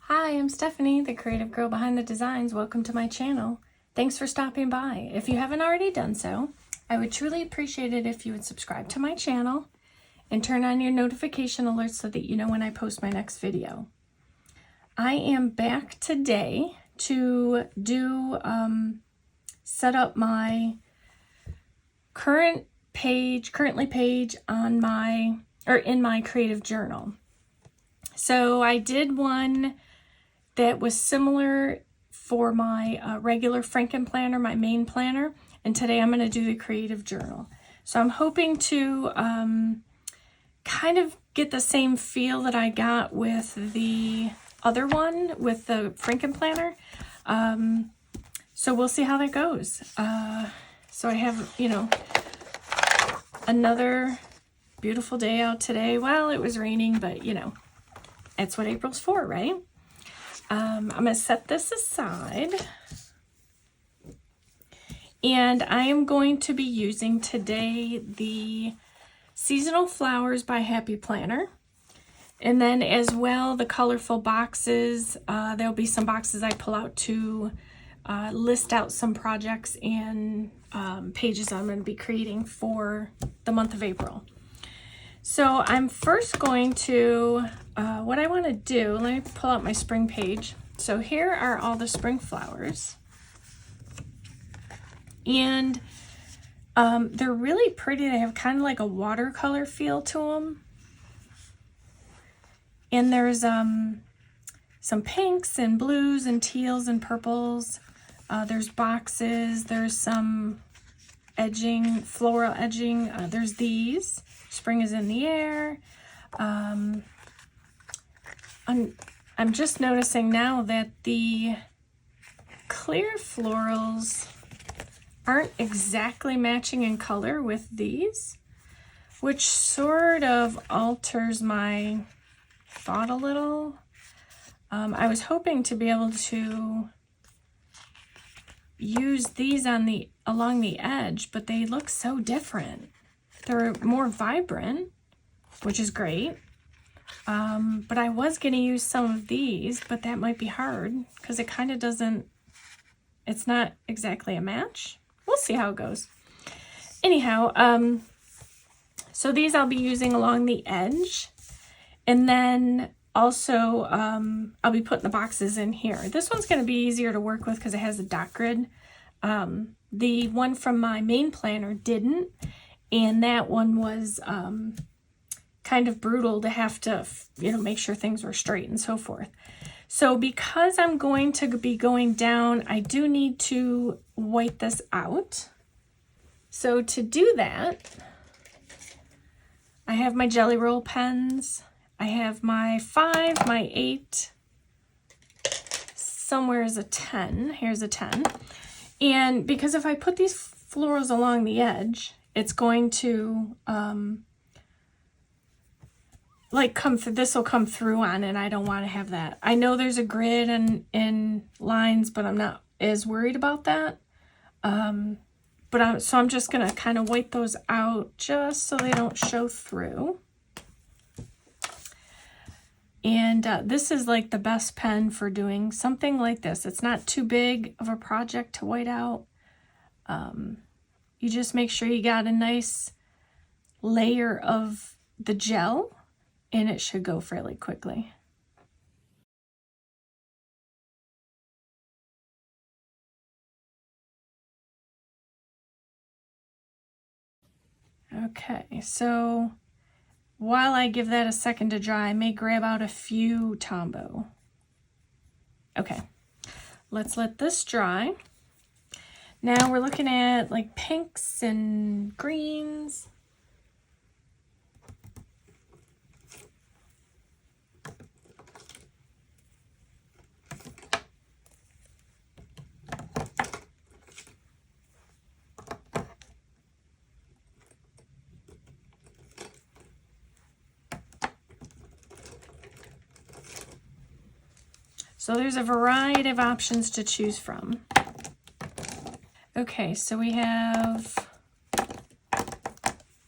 Hi, I'm Stephanie, the creative girl behind the designs. Welcome to my channel. Thanks for stopping by. If you haven't already done so, I would truly appreciate it if you would subscribe to my channel and turn on your notification alerts so that you know when I post my next video. I am back today to set up my currently page on in my creative journal. So I did one that was similar for my regular Franken planner, my main planner, and today I'm going to do the creative journal. So I'm hoping to kind of get the same feel that I got with the other one, with the Franken planner. So we'll see how that goes. So I have, another beautiful day out today. Well, it was raining, but that's what April's for, right? I'm going to set this aside, and I am going to be using today the Seasonal Flowers by Happy Planner, and then as well the colorful boxes. There'll be some boxes I pull out to list out some projects and pages I'm going to be creating for the month of April. So I'm first going to, what I want to do, let me pull out my spring page. So here are all the spring flowers. And they're really pretty. They have kind of like a watercolor feel to them. And there's some pinks and blues and teals and purples. There's boxes. There's some edging, floral edging. There's these. Spring is in the air. I'm just noticing now that the clear florals aren't exactly matching in color with these, which sort of alters my thought a little. I was hoping to be able to use these along the edge, but they look so different. They're more vibrant, which is great. But I was going to use some of these, but that might be hard because it kind of it's not exactly a match. We'll see how it goes. Anyhow, so these I'll be using along the edge. And then also I'll be putting the boxes in here. This one's going to be easier to work with because it has a dot grid. The one from my main planner didn't. And that one was kind of brutal to have to, make sure things were straight and so forth. So because I'm going to be going down, I do need to white this out. So to do that, I have my Jelly Roll pens. I have my 5, my 8, somewhere is a 10. Here's a 10. And because if I put these florals along the edge, it's going to this will come through on, and I don't want to have that. I know there's a grid and lines, but I'm not as worried about that. So I'm just gonna kind of white those out just so they don't show through. And this is like the best pen for doing something like this. It's not too big of a project to white out. You just make sure you got a nice layer of the gel, and it should go fairly quickly. Okay, so while I give that a second to dry, I may grab out a few Tombow. Okay, let's let this dry. Now we're looking at like pinks and greens. So there's a variety of options to choose from. Okay, so we have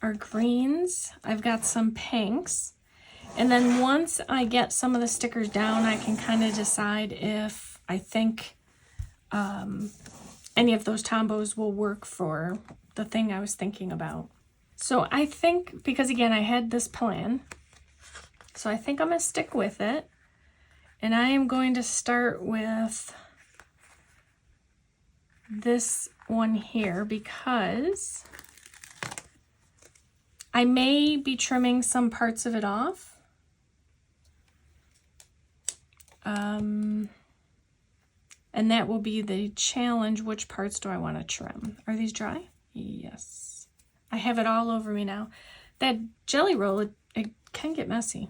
our greens. I've got some pinks. And then once I get some of the stickers down, I can kind of decide if I think any of those Tombos will work for the thing I was thinking about. So I think, because again, I had this plan, so I think I'm going to stick with it. And I am going to start with this one here because I may be trimming some parts of it off. And that will be the challenge. Which parts do I want to trim? Are these dry? Yes. I have it all over me now. That jelly roll, it can get messy.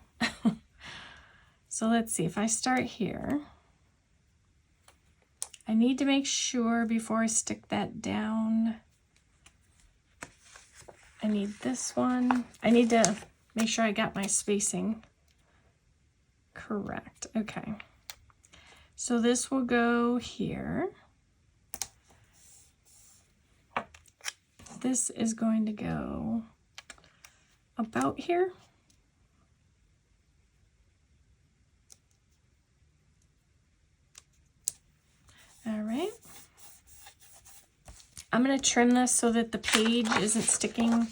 So let's see, if I start here, I need to make sure before I stick that down, I need this one. I need to make sure I got my spacing correct. Okay. So this will go here. This is going to go about here. All right. I'm going to trim this so that the page isn't sticking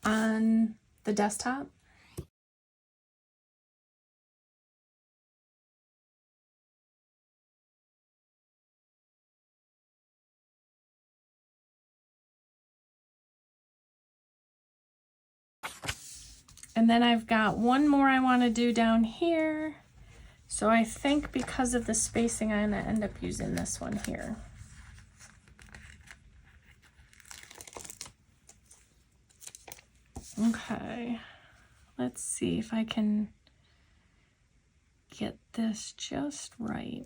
on the desktop. And then I've got one more I want to do down here. So I think because of the spacing, I'm going to end up using this one here. Okay, let's see if I can get this just right.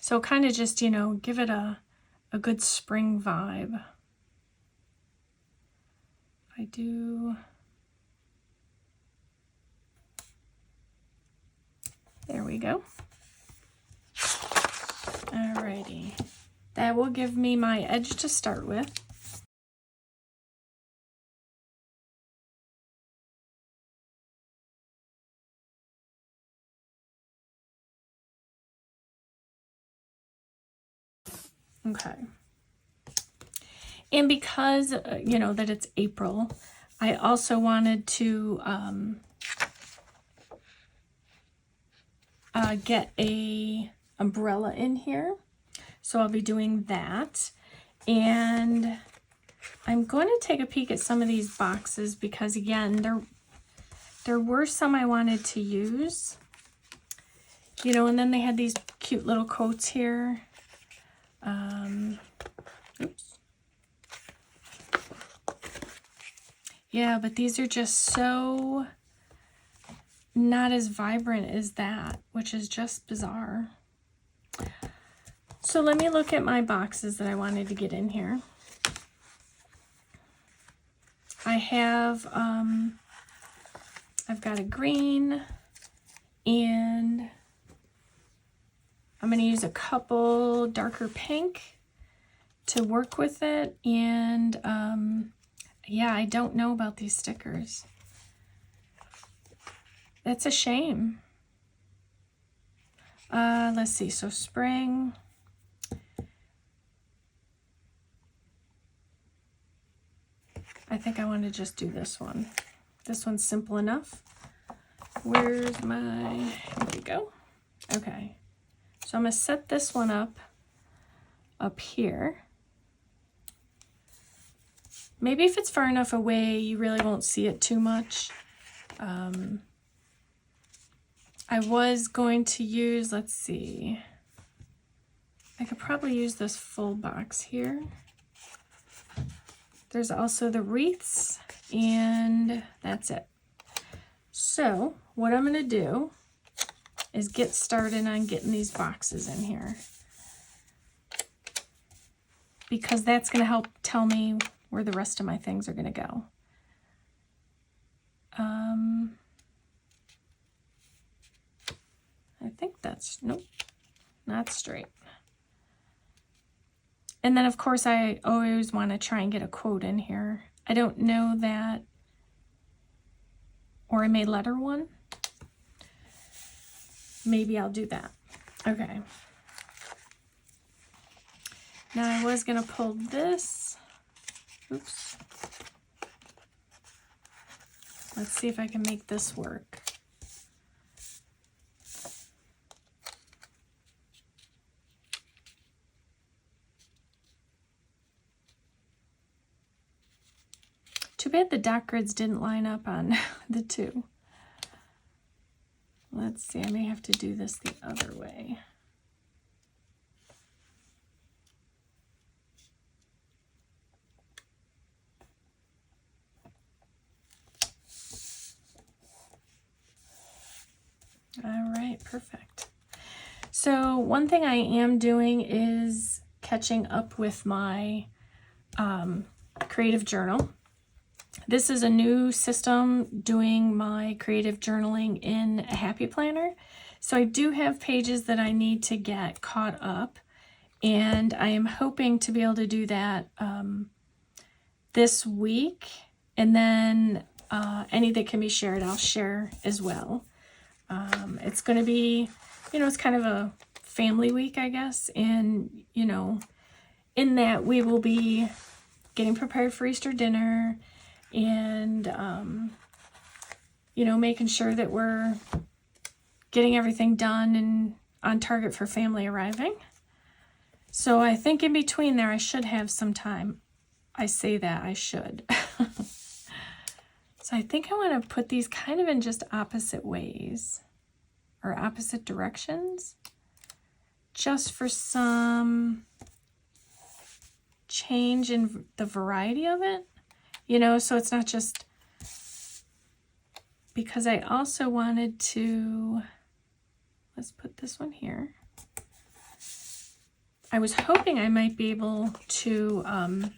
So kind of just, you know, give it a good spring vibe. If I do, there we go. Alrighty, that will give me my edge to start with. Okay. And because, you know, that it's April, I also wanted to get a umbrella in here. So I'll be doing that. And I'm going to take a peek at some of these boxes because, again, there were some I wanted to use. You know, and then they had these cute little coats here. Oops. Yeah, but these are just so not as vibrant as that, which is just bizarre. So let me look at my boxes that I wanted to get in here. I have, I've got a green, and I'm going to use a couple darker pink to work with it. And yeah, I don't know about these stickers. That's a shame. Let's see, so spring. I think I want to just do this one. This one's simple enough. Where's my, here we go. Okay, so I'm going to set this one up here. Maybe if it's far enough away, you really won't see it too much. I was going to use, let's see, I could probably use this full box here. There's also the wreaths, and that's it. So what I'm going to do is get started on getting these boxes in here, because that's going to help tell me where the rest of my things are going to go. I think that's, nope, not straight. And then, of course, I always want to try and get a quote in here. I don't know that, or I may letter one. Maybe I'll do that. Okay. Now I was going to pull this. Oops. Let's see if I can make this work. Too bad the dot grids didn't line up on the two. Let's see, I may have to do this the other way. All right, perfect. So one thing I am doing is catching up with my creative journal. This is a new system doing my creative journaling in a Happy Planner. So I do have pages that I need to get caught up, and I am hoping to be able to do that this week. And then any that can be shared, I'll share as well. It's going to be, it's kind of a family week, I guess. And, in that we will be getting prepared for Easter dinner and, making sure that we're getting everything done and on target for family arriving. So I think in between there, I should have some time. I say that I should. So I think I want to put these kind of in just opposite ways or opposite directions, just for some change in the variety of it, so it's not just, because I also wanted to, let's put this one here. I was hoping I might be able to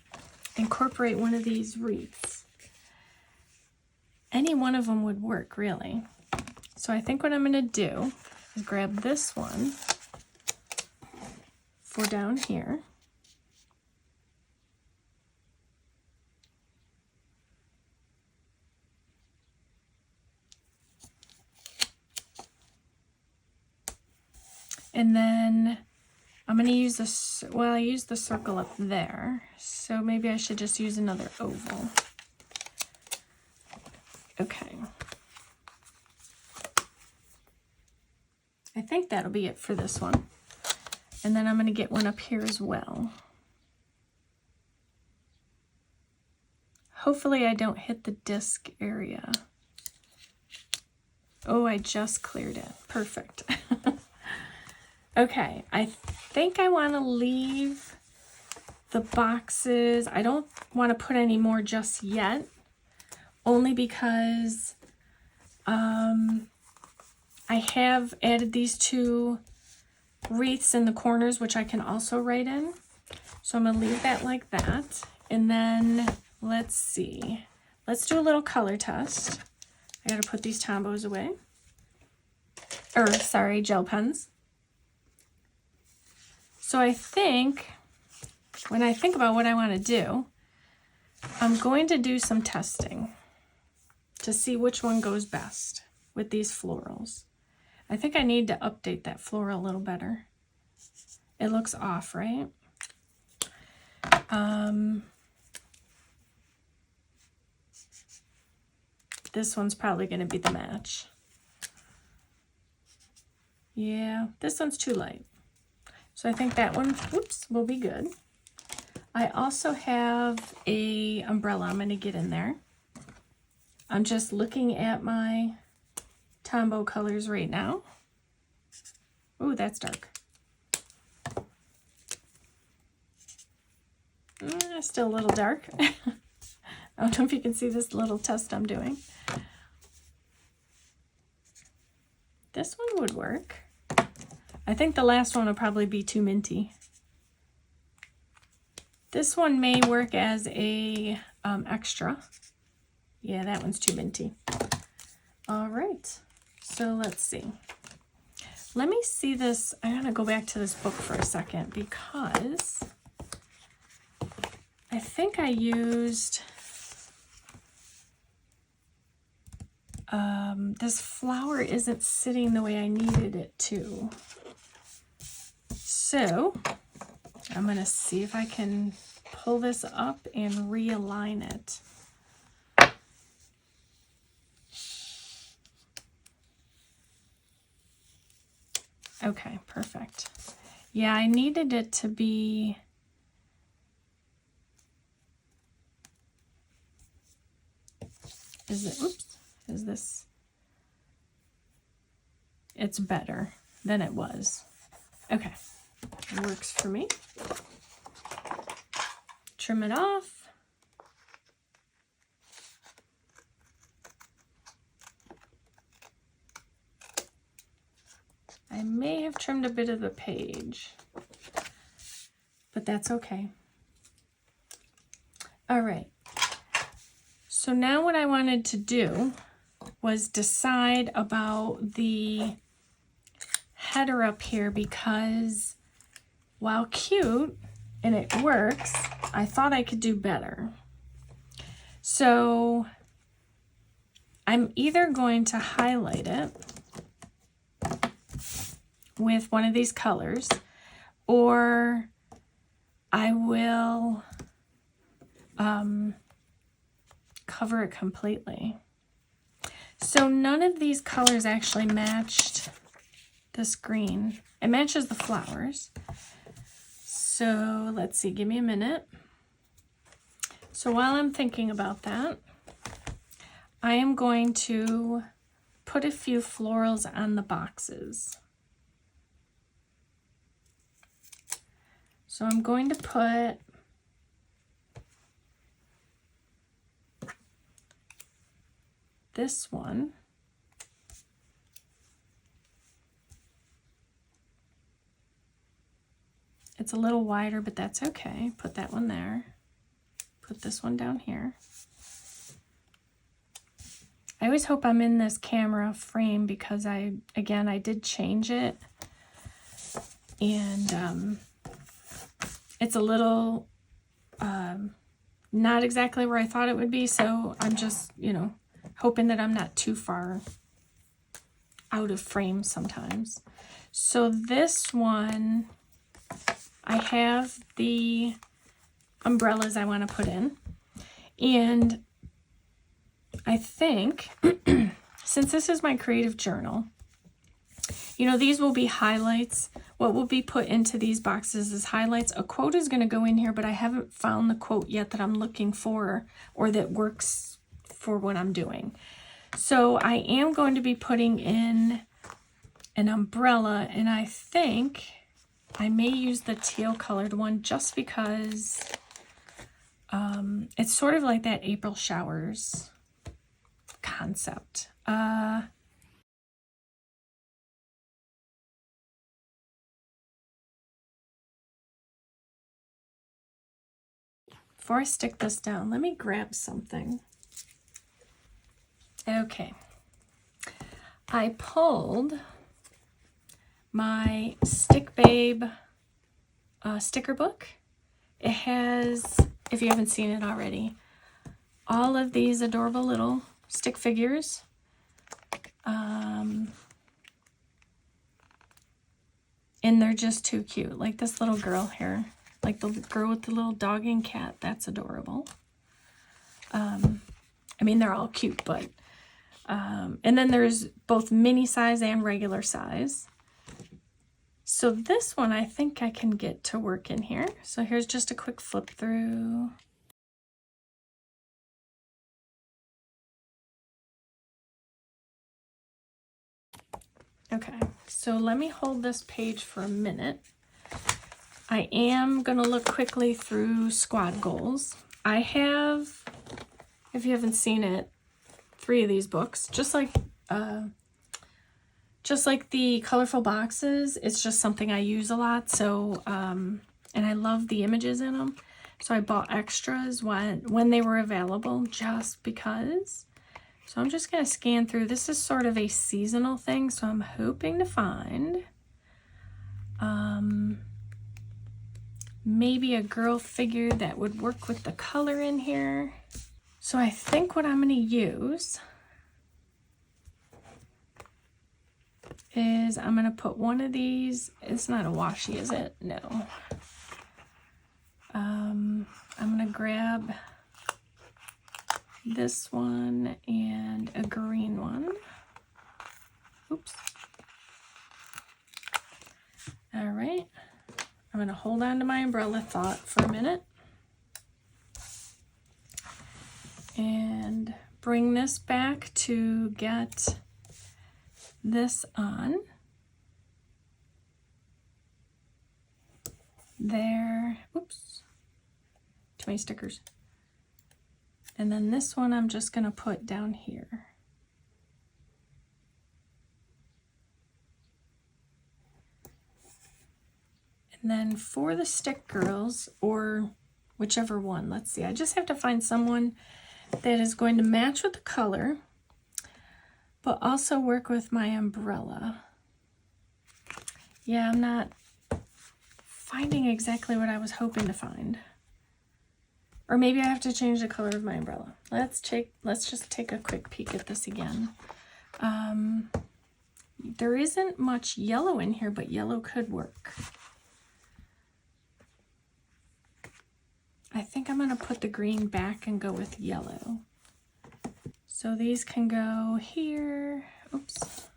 incorporate one of these wreaths. Any one of them would work, really. So I think what I'm going to do is grab this one for down here. And then I'm going to use this, well, I used the circle up there, so maybe I should just use another oval. Okay. I think that'll be it for this one. And then I'm going to get one up here as well. Hopefully I don't hit the disc area. Oh, I just cleared it. Perfect. Okay, I think I want to leave the boxes. I don't want to put any more just yet, only because I have added these two wreaths in the corners, which I can also write in. So I'm going to leave that like that. And then let's see. Let's do a little color test. I got to put these Tombos away. Or, sorry, gel pens. So I think, when I think about what I want to do, I'm going to do some testing to see which one goes best with these florals. I think I need to update that floral a little better. It looks off, right? This one's probably going to be the match. Yeah, this one's too light. So I think that one, whoops, will be good. I also have a umbrella I'm going to get in there. I'm just looking at my Tombow colors right now. Ooh, that's dark. Still a little dark. I don't know if you can see this little test I'm doing. This one would work. I think the last one will probably be too minty. This one may work as a extra. Yeah, that one's too minty. All right, so let's see. Let me see this. I'm gonna go back to this book for a second because I think I used this flower isn't sitting the way I needed it to. So I'm going to see if I can pull this up and realign it. Okay, perfect. Yeah, I needed it to be... Is this... It's better than it was. Okay, it works for me. Trim it off. I may have trimmed a bit of the page, but that's okay. All right. So now what I wanted to do was decide about the header up here, because while cute and it works, I thought I could do better. So I'm either going to highlight it with one of these colors, or I will cover it completely. So none of these colors actually matched this green. It matches the flowers. So let's see, give me a minute. So while I'm thinking about that, I am going to put a few florals on the boxes. So I'm going to put this one. It's a little wider, but that's okay. Put that one there. Put this one down here. I always hope I'm in this camera frame because I did change it. And it's a little not exactly where I thought it would be. So I'm just, hoping that I'm not too far out of frame sometimes. So this one, I have the umbrellas I want to put in. And I think, since this is my creative journal, these will be highlights. What will be put into these boxes is highlights. A quote is going to go in here, but I haven't found the quote yet that I'm looking for or that works for what I'm doing. So I am going to be putting in an umbrella, and I think I may use the teal colored one just because it's sort of like that April showers concept. Before I stick this down, let me grab something. Okay. I pulled my Stick Babe sticker book. It has, if you haven't seen it already, all of these adorable little stick figures. And they're just too cute. Like this little girl here. Like the girl with the little dog and cat. That's adorable. I mean, they're all cute, but... and then there's both mini size and regular size. So this one I think I can get to work in here. So here's just a quick flip through. Okay, so let me hold this page for a minute. I am going to look quickly through Squad Goals. I have, if you haven't seen it, 3 of these books, just like the colorful boxes. It's just something I use a lot. So, and I love the images in them. So I bought extras when they were available, just because. So I'm just going to scan through. This is sort of a seasonal thing, so I'm hoping to find maybe a girl figure that would work with the color in here. So I think what I'm going to use is I'm going to put one of these. It's not a washi, is it? No. I'm going to grab this one and a green one. Oops. All right. I'm going to hold on to my umbrella thought for a minute and bring this back to get this on. There. Oops. Too many stickers. And then this one I'm just going to put down here. And then for the stick girls, or whichever one, let's see, I just have to find someone that is going to match with the color, but also work with my umbrella. Yeah, I'm not finding exactly what I was hoping to find. Or maybe I have to change the color of my umbrella. Let's just take a quick peek at this again. There isn't much yellow in here, but yellow could work. I think I'm going to put the green back and go with yellow. So these can go here. Oops.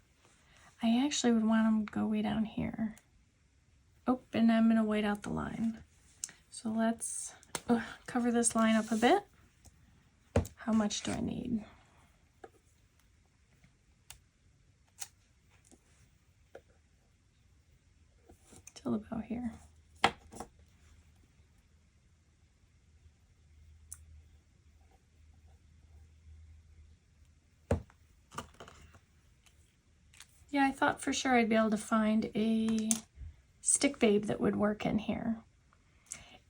I actually would want them to go way down here. Oh, and I'm going to white out the line. So let's cover this line up a bit. How much do I need? Till about here. Yeah, I thought for sure I'd be able to find a stick babe that would work in here.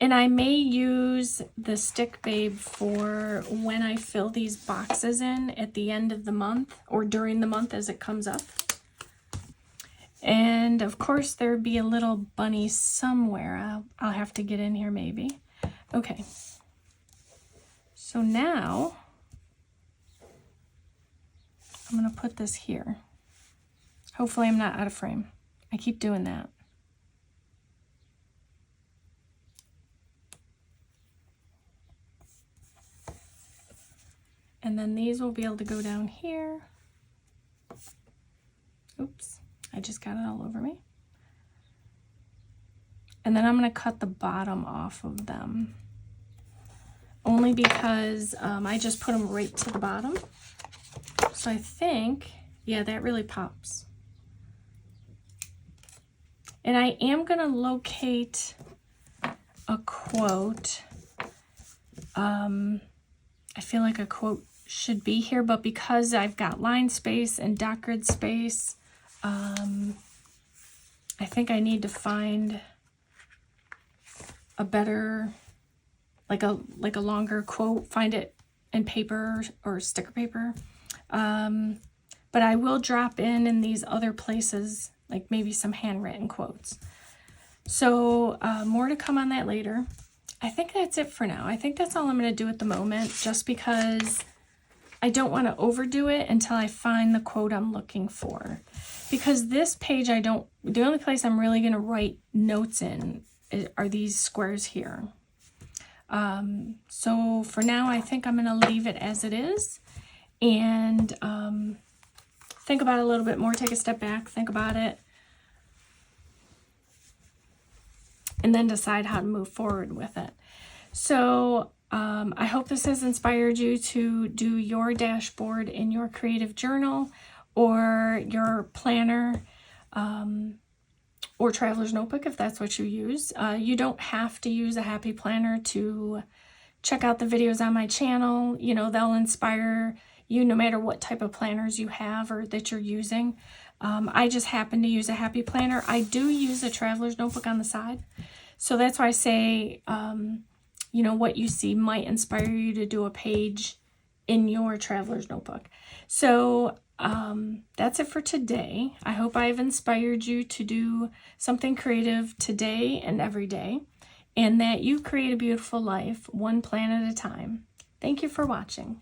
And I may use the stick babe for when I fill these boxes in at the end of the month or during the month as it comes up. And of course there'd be a little bunny somewhere. I'll have to get in here maybe. Okay. So now I'm going to put this here. Hopefully I'm not out of frame. I keep doing that. And then these will be able to go down here. Oops, I just got it all over me. And then I'm going to cut the bottom off of them. Only because I just put them right to the bottom. So I think, yeah, that really pops. And I am going to locate a quote. I feel like a quote should be here, but because I've got line space and dot grid space, I think I need to find a better, like a longer quote, find it in paper or sticker paper. But I will drop in these other places, like maybe some handwritten quotes. So more to come on that later. I think that's it for now. I think that's all I'm going to do at the moment, just because I don't want to overdo it until I find the quote I'm looking for. Because this page, the only place I'm really going to write notes in are these squares here. So for now, I think I'm going to leave it as it is and think about it a little bit more, take a step back, think about it, and then decide how to move forward with it. So I hope this has inspired you to do your dashboard in your creative journal or your planner or traveler's notebook if that's what you use. You don't have to use a happy planner to check out the videos on my channel. You know, they'll inspire you no matter what type of planners you have or that you're using. I just happen to use a happy planner. I do use a traveler's notebook on the side. So that's why I say, you know, what you see might inspire you to do a page in your traveler's notebook. So that's it for today. I hope I've inspired you to do something creative today and every day. and that you create a beautiful life one plant at a time. Thank you for watching.